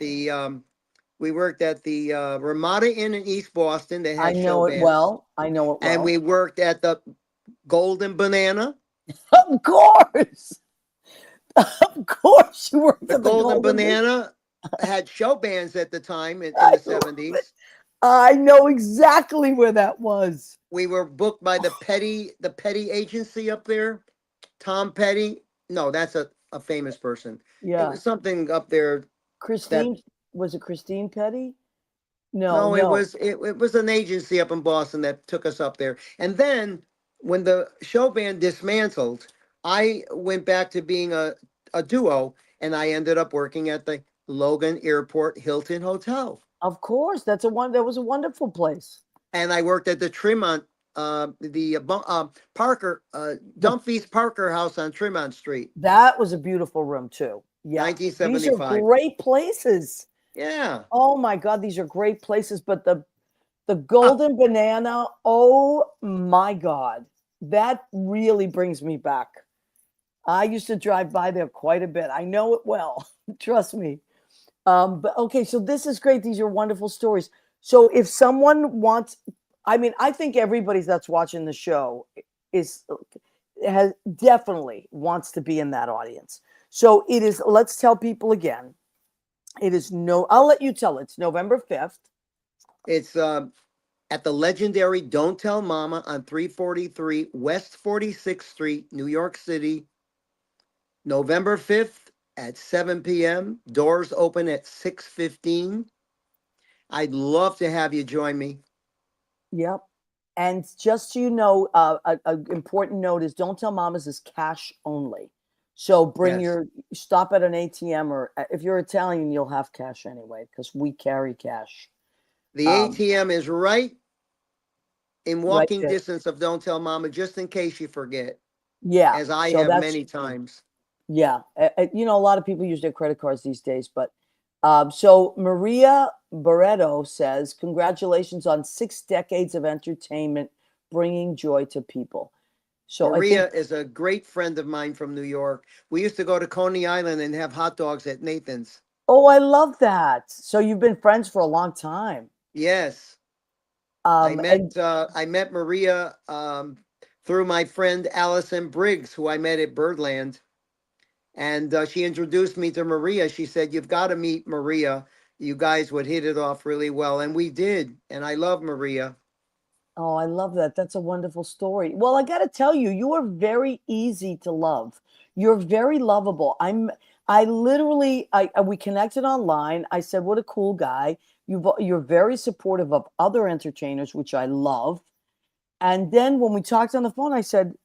the Ramada Inn in East Boston. They I had show know it bands. well. I know it And well. we worked at the Golden Banana. Of course. Of course you were The at the Golden Golden. Banana had show bands at the time in the I love it. 70s. I know exactly where that was. We were booked by the Petty agency up there. Tom Petty. No, that's a famous person. It Yeah. was something up there that Christine, was it Christine Petty? No, no, it no. was it was an agency up in Boston that took us up there. And then when the show band dismantled, I went back to being a duo and I ended up working at the Logan Airport Hilton Hotel. Of course. That was a wonderful place. And I worked at the Tremont Parker The Dumfries Parker House on Tremont Street. That was a beautiful room too. Yeah. These are 1975. great places. Yeah. Oh my God, these are great places. But the Golden Banana, oh my God, that really brings me back. I used to drive by there quite a bit. I know it well. Trust me. But okay, so this is great. These are wonderful stories. So if someone wants, I mean, I think everybody that's watching the show has definitely wants to be in that audience. So it is, let's tell people again. It is I'll let you tell. It's November 5th. It's at the legendary Don't Tell Mama on 343 West 46th Street, New York City, November 5th at 7 p.m. Doors open at 6:15. I'd love to have you join me. Yep. And just so you know, an important note is Don't Tell Mamas is cash only. So bring Yes. stop at an ATM, or if you're Italian, you'll have cash anyway, because we carry cash. The ATM is right in Right walking there. distance of Don't Tell Mama, just in case you forget, Yeah. as I so have that's many times. Yeah. You know, a lot of people use their credit cards these days, but so Maria Barreto says, congratulations on 6 decades of entertainment, bringing joy to people. So Maria I think, is a great friend of mine from New York. We used to go to Coney Island and have hot dogs at Nathan's. oh, I love that. So you've been friends for a long time. Yes. And I met Maria through my friend Allison Briggs, who I met at Birdland. And she introduced me to Maria. She said, "You've got to meet Maria. You guys would hit it off really well." And we did. And I love Maria. oh, I love that. That's a wonderful story. Well, I got to tell you, you are very easy to love. You're very lovable. I literally, we connected online. I said, what a cool guy. You're very supportive of other entertainers, which I love. And then when we talked on the phone, I said,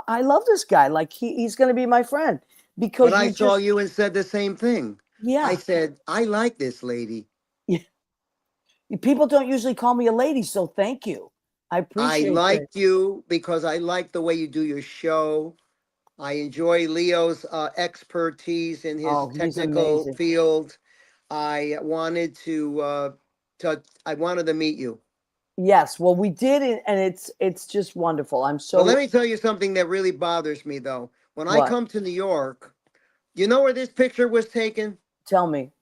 I love this guy. Like he's going to be my friend because But I you saw just, you and said the same thing. yeah. I said, "I like this lady. People don't usually call me a lady, so thank you. I I appreciate like it. you because I like the way you do your show. I enjoy Leo's expertise in his Oh, he's technical amazing. field. I wanted I wanted to meet you. Yes, well, we did it, and it's just wonderful. I'm But let so me tell you something that really bothers me though. When I what? come to New York, you know where this picture was taken? Tell me.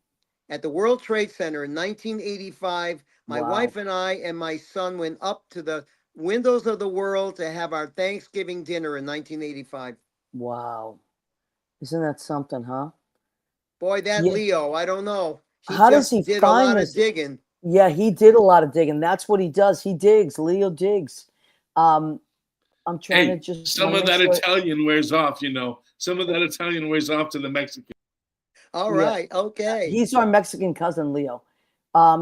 At the World Trade Center in 1985. My Wow. wife and I and my son went up to the windows of the world to have our Thanksgiving dinner in 1985. Wow. Isn't that something, huh? Boy, that Yeah. Leo, I don't know. He How does just he did a find lot of this? digging. Yeah, he did a lot of digging. That's what he does. He digs. Leo digs. I'm trying to Hey, just some want to of make that sure. Italian wears off, you know. Some of that Italian wears off to the Mexican. All Yeah. right, okay. He's our Mexican cousin, Leo.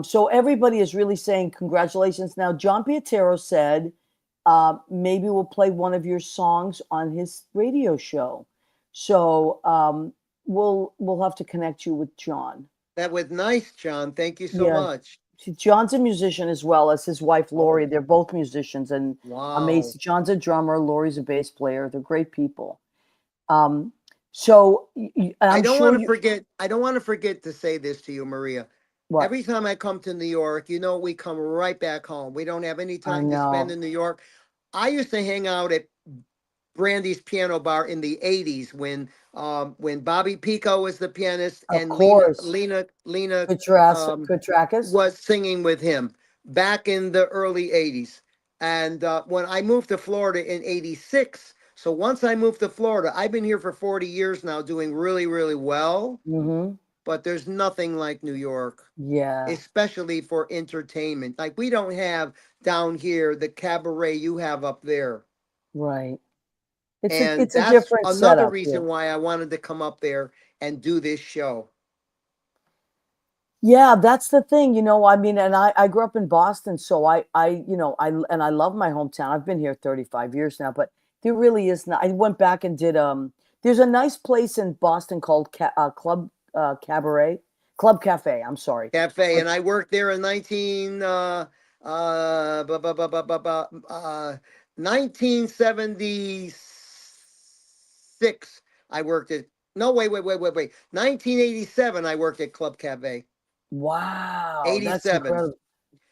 So everybody is really saying congratulations. Now, John Pietero said maybe we'll play one of your songs on his radio show. So we'll have to connect you with John. That was nice, John. Thank you so Yeah. much. See, John's a musician as well as his wife Lori. Oh. They're both musicians and Wow. amazing. John's a drummer, Lori's a bass player. They're great people. So I I'm don't sure want to forget. I don't want to forget to say this to you, Maria. what? Every time I come to New York, we come right back home. We don't have any time to spend know. in New York. I used to hang out at Brandy's Piano Bar in the '80s when Bobby Pico was the pianist Of and course. Lena Kutrakis. was singing with him back in the early '80s. And when I moved to Florida in '86, so once I moved to Florida, I've been here for 40 years now, doing really, really well. Mm-hmm. But there's nothing like New York, Yeah. especially for entertainment. Like we don't have down here the cabaret you have up there. Right. And It's a that's different another setup reason here. why I wanted to come up there and do this show. Yeah, that's the thing, I mean, and I grew up in Boston, so I love my hometown. I've been here 35 years now, but there really is not. I went back and did there's a nice place in Boston called Club Cafe, I'm sorry. Cafe, and I worked there in 1976. I worked at no wait 1987. I worked at Club Cafe. Wow, that's 87. incredible.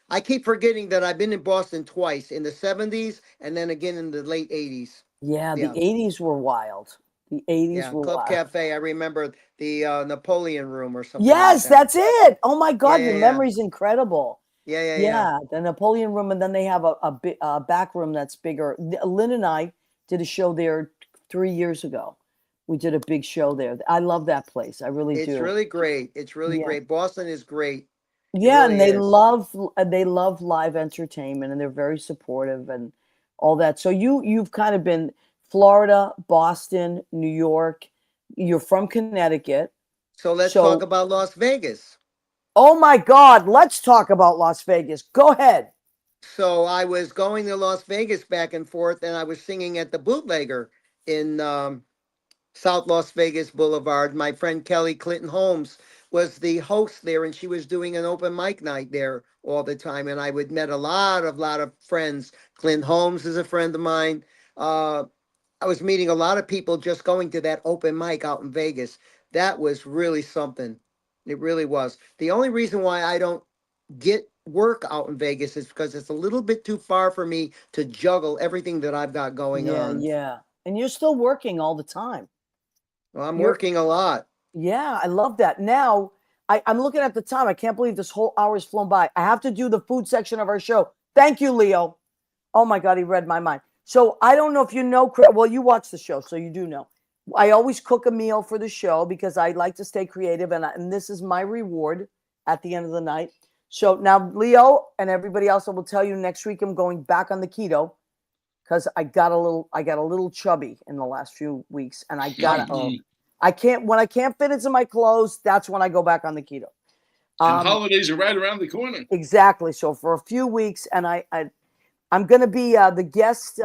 I keep forgetting that I've been in Boston twice, in the '70s and then again in the late '80s. Yeah, the Yeah. 80s were wild. The 80s Yeah, were Club wild. Cafe. I remember the Napoleon Room or something. Yes, like that. that's it. Oh my God, Yeah, your yeah. memory's incredible. Yeah. Yeah, the Napoleon Room, and then they have a back room that's bigger. Lynn and I did a show there 3 years ago. We did a big show there. I love that place. I really It's do. really great. It's really Yeah. great. Boston is great. It Yeah, and really is. they love live entertainment, and they're very supportive and all that. So you've kind of been Florida, Boston, New York. You're from Connecticut. So let's So talk about Las Vegas. oh my God, let's talk about Las Vegas. Go ahead. So I was going to Las Vegas back and forth, and I was singing at the Bootlegger in South Las Vegas Boulevard. My friend Kelly Clinton Holmes was the host there, and she was doing an open mic night there all the time. And I would met a lot of friends. Clinton Holmes is a friend of mine. I was meeting a lot of people just going to that open mic out in Vegas. That was really something. It really was. The only reason why I don't get work out in Vegas is because it's a little bit too far for me to juggle everything that I've got going on. Yeah. And you're still working all the time. Well, I'm You're working a lot. Yeah, I love that. Now, I'm looking at the time. I can't believe this whole hour's flown by. I have to do the food section of our show. Thank you, Leo. Oh my God, he read my mind. So I don't know if you know, well, you watch the show, so you do know. I always cook a meal for the show because I like to stay creative, and this is my reward at the end of the night. So now, Leo and everybody else, I will tell you next week I'm going back on the keto because I got a little chubby in the last few weeks, and I can't fit into my clothes. That's when I go back on the keto. And holidays are right around the corner. Exactly. So for a few weeks, and I'm going to be the guest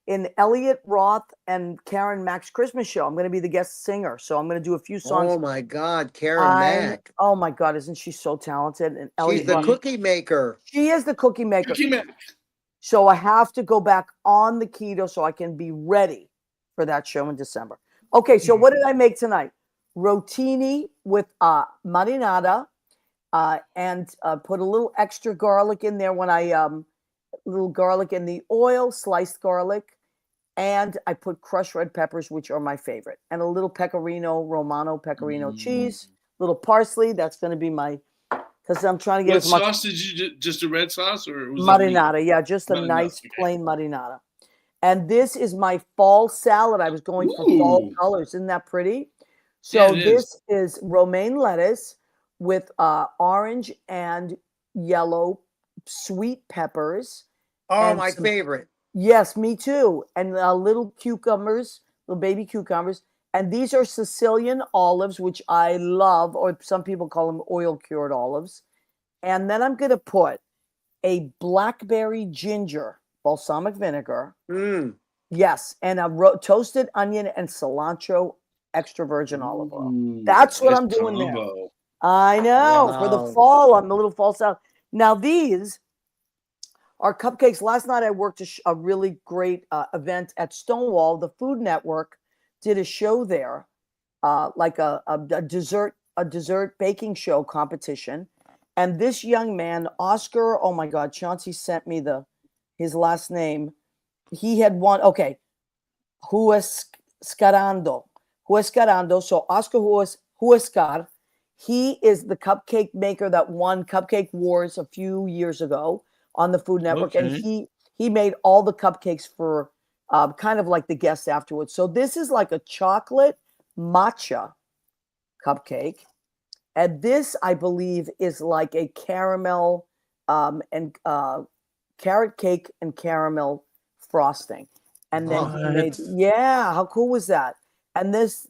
in Elliot Roth and Karen Mack's Christmas show. I'm going to be the guest singer. So I'm going to do a few songs. Oh my God, Karen Mack. Oh my God, isn't she so talented? And She's the cookie maker. She is the cookie maker. Cookie Mac. So I have to go back on the keto so I can be ready for that show in December. Okay, so what did I make tonight? Rotini with marinara and put a little extra garlic in there when little garlic in the oil, sliced garlic, and I put crushed red peppers, which are my favorite, and a little Romano pecorino cheese, little parsley. That's going to be because I'm trying to get What as much. sauce did you just a red sauce or was marinara? Yeah, just a Marinara, nice okay. plain marinara. And this is my fall salad. I was going for fall colors. Isn't that pretty? So Yeah, this is romaine lettuce with orange and yellow sweet peppers. Oh, and my some- favorite. Yes, me too. And little cucumbers, little baby cucumbers. And these are Sicilian olives, which I love, or some people call them oil cured olives. And then I'm going to put a blackberry ginger balsamic vinegar. Mm. Yes, and a toasted onion and cilantro extra virgin olive oil. Ooh, That's what nice I'm doing there. combo. I know, for the Wow. fall on the little fall salad. Now these are cupcakes. Last night I worked a really great event at Stonewall. The Food Network did a show there, like a dessert baking show competition. And this young man, Oscar, oh my God, Chauncey sent me his last name. He had won. Okay, Huescarando. Huescarando. So Oscar Huescar, he is the cupcake maker that won Cupcake Wars a few years ago on the Food Network, and Okay. he made all the cupcakes for kind of like the guests afterwards. So this is like a chocolate matcha cupcake, and this I believe is like a caramel and carrot cake and caramel frosting. And then he made, What? yeah, how cool was that? And this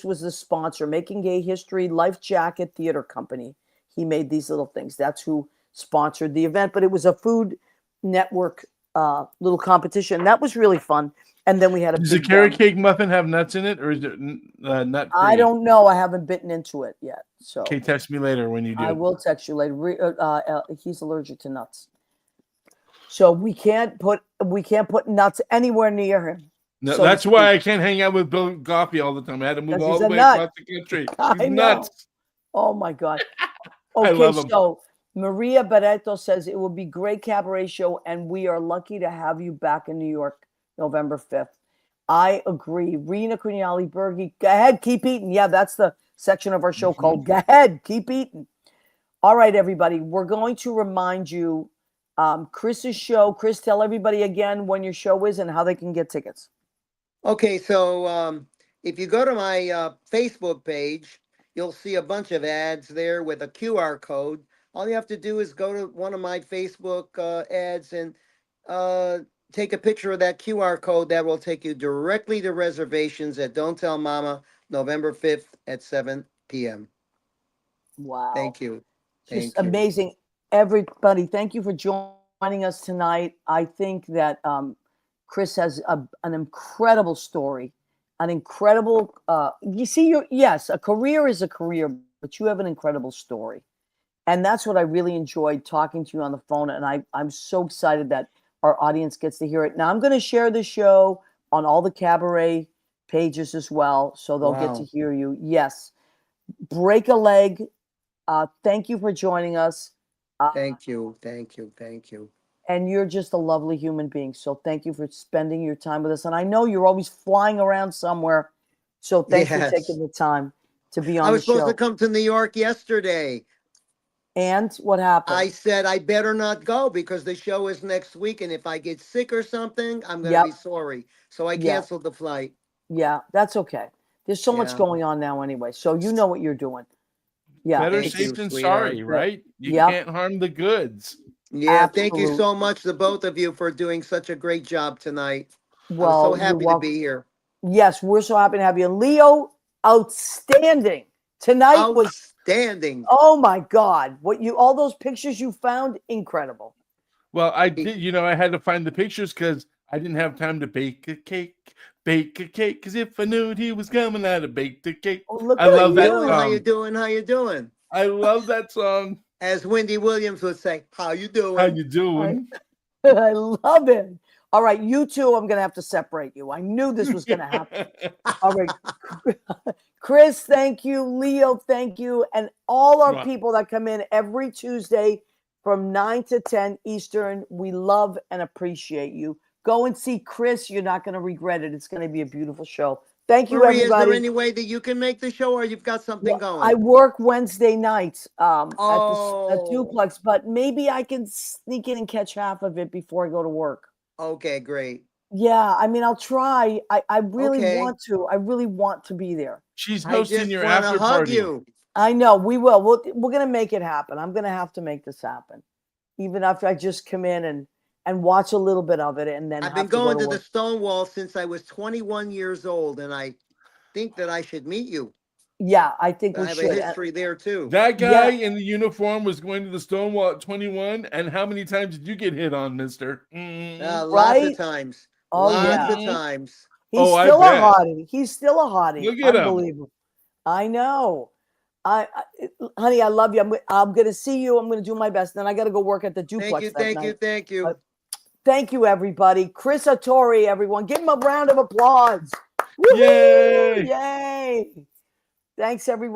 was the sponsor, Making Gay History Life Jacket Theater Company. He made these little things. That's who sponsored the event. But it was a Food Network little competition. That was really fun. And then we had a Does the big. carrot cake muffin have nuts in it, or is it nut free? I don't know. I haven't bitten into it yet. So Okay, text me later when you do. I will text you later. He's allergic to nuts. So we can't put nuts anywhere near him. No, so to that's why I speak. can't hang out with Bill Goffey all the time. I had to move 'Cause all he's the a way nut. across the country. I He's know. nuts. Oh my God. I Okay, love him. so Maria Barreto says it will be great cabaret show, and we are lucky to have you back in New York, November 5th. I agree. Rena Cugnali Bergi, go ahead, keep eating. Yeah, that's the section of our show called Go Ahead, Keep Eating. All right, everybody, we're going to remind you Chris's show. Chris, tell everybody again when your show is and how they can get tickets. Okay, so if you go to my Facebook page, you'll see a bunch of ads there with a QR code. All you have to do is go to one of my Facebook ads and take a picture of that QR code. That will take you directly to reservations at Don't Tell Mama, November 5th at 7 p.m. Wow. Thank you. Just Thank you. amazing. Everybody, thank you for joining us tonight. I think that Chris has an incredible story, an incredible, you see, yes, a career is a career, but you have an incredible story. And that's what I really enjoyed talking to you on the phone. And I'm so excited that our audience gets to hear it. Now, I'm going to share the show on all the cabaret pages as well, so they'll get to Wow. hear you. Yes. Break a leg. Thank you for joining us. Thank you. Thank you. Thank you. And you're just a lovely human being. So thank you for spending your time with us. And I know you're always flying around somewhere. So thanks for Yes. taking the time to be I on the was supposed to show. come to New York yesterday. And what happened? I said I better not go because the show is next week, and if I get sick or something, I'm gonna Yep. be sorry. So I Yeah. canceled the flight. Yeah, that's okay. There's so much Yeah. going on now anyway. So you know what you're doing. Yeah. Better Thank safe you, than sweetheart. sorry, right? You Yep. can't harm the goods. Yeah, thank you Absolute. so much to both of you for doing such a great job tonight. I was Well, so you're happy to welcome. be here. Yes, we're so happy to have you. Leo, outstanding. Tonight was, Outstanding. oh my God, all those pictures you found, incredible. Well, I did, I had to find the pictures because I didn't have time to bake a cake. Because if I knew he was coming, I'd have baked a cake. Oh, look I at love that you. How you song. doing? How you doing? I love that song. As Wendy Williams would say, how you doing? How you doing? I love it. All right, you two, I'm going to have to separate you. I knew this was going to happen. All right. Chris, thank you. Leo, thank you. And all our Right. people that come in every Tuesday from 9 to 10 Eastern, we love and appreciate you. Go and see Chris. You're not going to regret it. It's going to be a beautiful show. Thank you, Maria, is everybody. there any way that you can make the show or you've got something going? I work Wednesday nights at the Oh. duplex, but maybe I can sneak in and catch half of it before I go to work. Okay, great. Yeah, I mean, I'll try. I really Okay. want to. I really want to be there. She's I hosting just your want after to hug party. you. I know we will. We're gonna make it happen. I'm gonna have to make this happen, even after I just come in and watch a little bit of it, and then I've have been to go going to to the work. Stonewall since I was 21 years old, and I think that I should meet you. Yeah, I think I we have should. a history there too. That guy Yeah. in the uniform was going to the Stonewall at 21. And how many times did you get hit on, mister? Lots of Right? times. Oh, Lots yeah. of times. He's Oh, I still a bet. hottie. He's still a hottie. Look at him. Unbelievable. I know. Honey, I love you. I'm going to see you. I'm going to do my best. Then I got to go work at the duplex that Thank night. you, thank you. Thank you, everybody. Chris Autore, everyone. Give him a round of applause. Woo-hoo! Yay. Yay. Thanks, everyone.